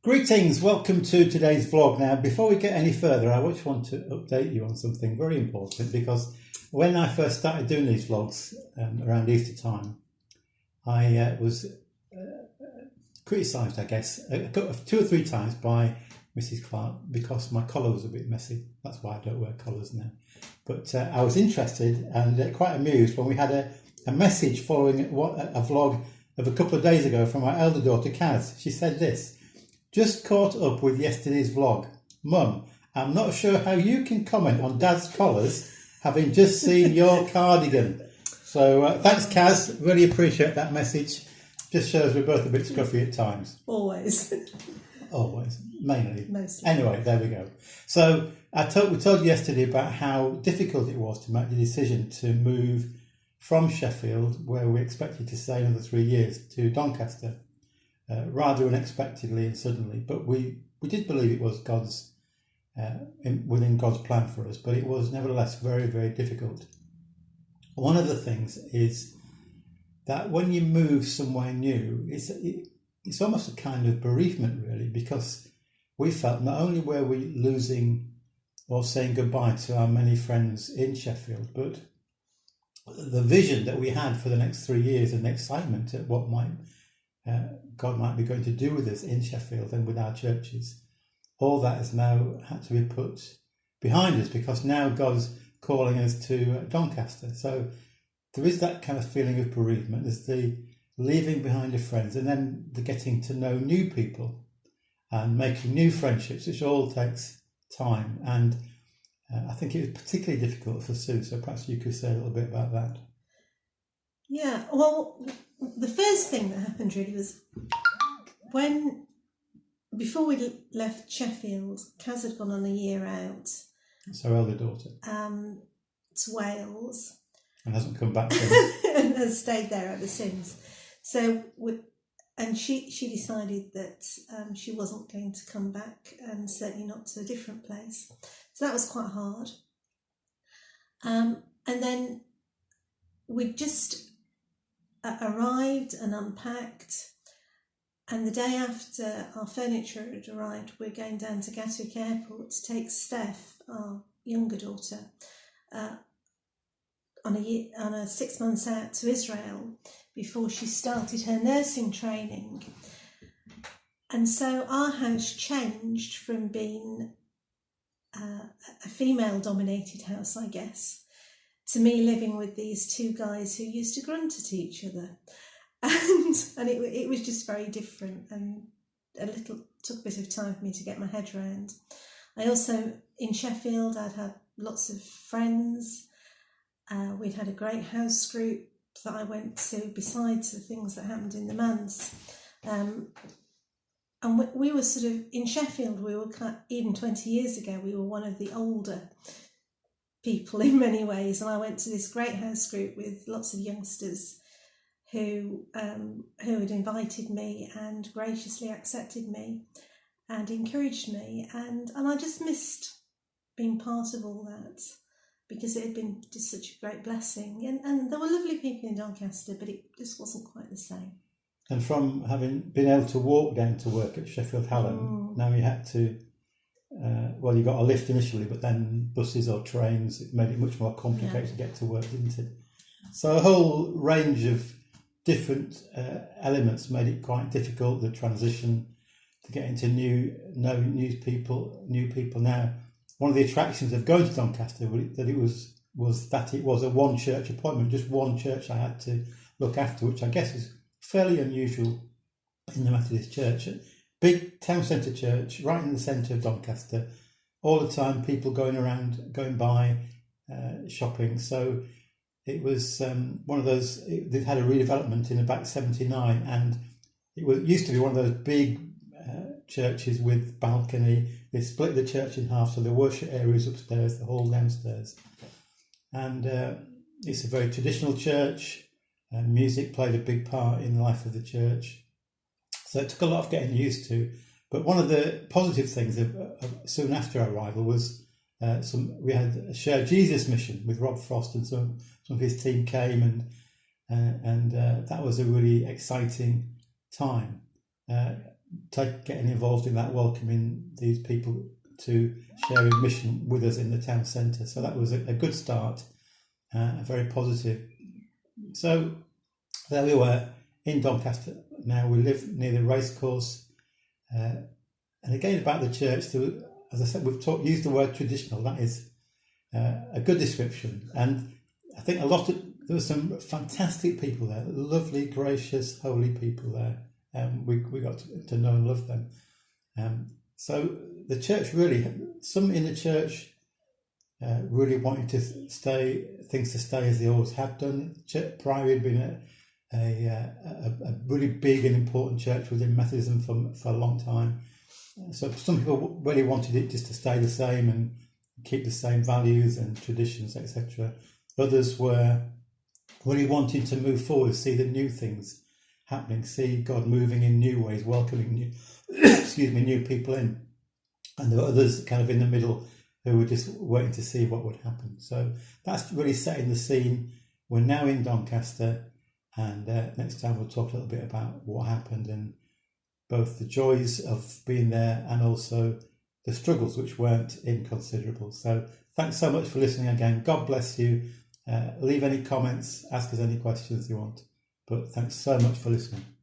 Greetings, welcome to today's vlog. Now, before we get any further, I just want to update you on something very important, because when I first started doing these vlogs around Easter time, I was criticised, I guess, two or three times by Mrs. Clark because my collar was a bit messy. That's why I don't wear collars now. But I was interested and quite amused when we had a message following a vlog of a couple of days ago from our elder daughter, Kaz. She said this: "Just caught up with yesterday's vlog. Mum, I'm not sure how you can comment on Dad's collars, having just seen your cardigan." So thanks, Kaz. Really appreciate that message. Just shows we're both a bit scruffy at times. Always. Always. Mainly. Mostly. Anyway, there we go. So we told you yesterday about how difficult it was to make the decision to move from Sheffield, where we expected to stay another 3 years, to Doncaster. Rather unexpectedly and suddenly, but we did believe it was God's within God's plan for us, but it was nevertheless very, very difficult. One of the things is that when you move somewhere new, it's almost a kind of bereavement, really, because we felt not only were we losing or saying goodbye to our many friends in Sheffield, but the vision that we had for the next 3 years and the excitement at what God might be going to do with us in Sheffield and with our churches, all that has now had to be put behind us, because now God's calling us to Doncaster. So there is that kind of feeling of bereavement. There's the leaving behind of friends, and then the getting to know new people and making new friendships, which all takes time. And I think it was particularly difficult for Sue, so perhaps you could say a little bit about that. Yeah, well, the first thing that happened really was before we left Sheffield, Kaz had gone on a year out. That's our elder daughter. To Wales. And hasn't come back since. And has stayed there ever since. So, she decided that she wasn't going to come back, and certainly not to a different place. So that was quite hard. And then we just arrived and unpacked, and the day after our furniture had arrived, we're going down to Gatwick Airport to take Steph, our younger daughter, on a 6 months out to Israel before she started her nursing training. And so our house changed from being a female-dominated house, I guess, to me living with these two guys who used to grunt at each other, and it was just very different, and took a bit of time for me to get my head around. I also, in Sheffield, I'd had lots of friends. We'd had a great house group that I went to besides the things that happened in the manse, and we were sort of in Sheffield. We were even 20 years ago. We were one of the older people in many ways, and I went to this great house group with lots of youngsters who had invited me and graciously accepted me and encouraged me, and I just missed being part of all that, because it had been just such a great blessing, and there were lovely people in Doncaster, but it just wasn't quite the same. And from having been able to walk down to work at Sheffield Hallam, now you had to you got a lift initially, but then buses or trains, it made it much more complicated to get to work, didn't it? So a whole range of different elements made it quite difficult, the transition to get into new people. Now, one of the attractions of going to Doncaster was that it was a one church appointment, just one church I had to look after, which I guess is fairly unusual in the Methodist Church. Big town centre church, right in the centre of Doncaster, all the time, people going by, shopping. So it was one of those, they had a redevelopment in about 79, and it used to be one of those big churches with balcony. They split the church in half, so the worship areas upstairs, the hall downstairs. And it's a very traditional church. Music played a big part in the life of the church. So it took a lot of getting used to. But one of the positive things soon after our arrival was we had a Share Jesus mission with Rob Frost, and some of his team came, and that was a really exciting time. getting involved in that, welcoming these people to sharing mission with us in the town centre. So that was a good start, very positive. So there we were in Doncaster. Now we live near the racecourse, and again about the church. As I said, we've used the word traditional. That is a good description, and I think there were some fantastic people there, lovely, gracious, holy people there. We got to know and love them. So the church some in the church really wanted things to stay as they always have done. Priory had been a really big and important church within Methodism for a long time. So some people really wanted it just to stay the same and keep the same values and traditions, etc. Others were really wanting to move forward, see the new things happening, see God moving in new ways, welcoming new people in. And there were others kind of in the middle who were just waiting to see what would happen. So that's really setting the scene. We're now in Doncaster, and next time we'll talk a little bit about what happened and both the joys of being there and also the struggles, which weren't inconsiderable. So thanks so much for listening again. God bless you. Leave any comments, ask us any questions you want. But thanks so much for listening.